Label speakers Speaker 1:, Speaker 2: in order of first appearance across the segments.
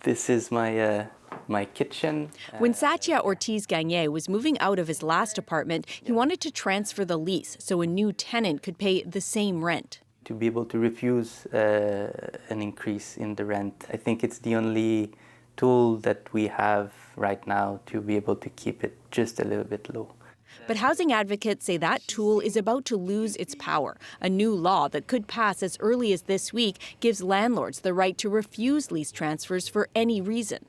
Speaker 1: This is my kitchen.
Speaker 2: When Satya Ortiz-Gagné was moving out of his last apartment, he wanted to transfer the lease so a new tenant could pay the same rent.
Speaker 1: To be able to refuse an increase in the rent, I think it's the only tool that we have right now to be able to keep it just a little bit low.
Speaker 2: But housing advocates say that tool is about to lose its power. A new law that could pass as early as this week gives landlords the right to refuse lease transfers for any reason.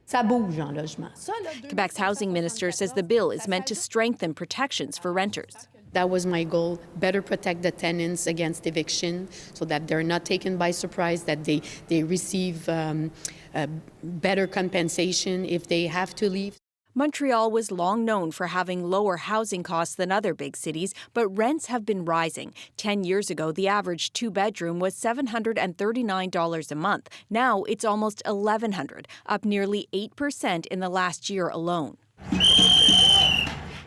Speaker 3: Ça bouge en logement.
Speaker 2: Quebec's housing minister says the bill is meant to strengthen protections for renters.
Speaker 3: That was my goal, better protect the tenants against eviction so that they're not taken by surprise, that they receive better compensation if they have to leave.
Speaker 2: Montreal was long known for having lower housing costs than other big cities, but rents have been rising. 10 years ago, the average two-bedroom was $739 a month. Now it's almost $1,100, up nearly 8% in the last year alone.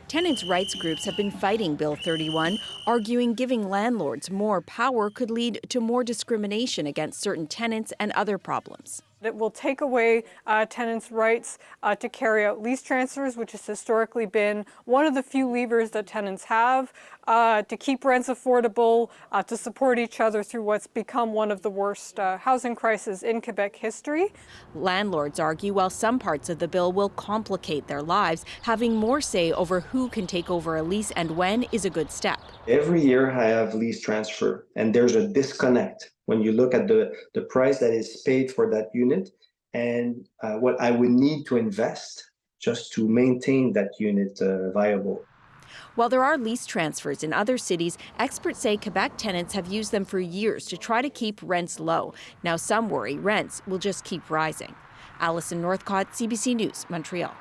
Speaker 2: Tenants' rights groups have been fighting Bill 31, arguing giving landlords more power could lead to more discrimination against certain tenants and other problems.
Speaker 4: It will take away tenants' rights to carry out lease transfers, which has historically been one of the few levers that tenants have to keep rents affordable, to support each other through what's become one of the worst housing crises in Quebec history.
Speaker 2: Landlords argue while some parts of the bill will complicate their lives, having more say over who can take over a lease and when is a good step.
Speaker 5: Every year I have lease transfer, and there's a disconnect when you look at the price that is paid for that unit and what I would need to invest just to maintain that unit viable.
Speaker 2: While there are lease transfers in other cities, experts say Quebec tenants have used them for years to try to keep rents low. Now some worry rents will just keep rising. Alison Northcott, CBC News, Montreal.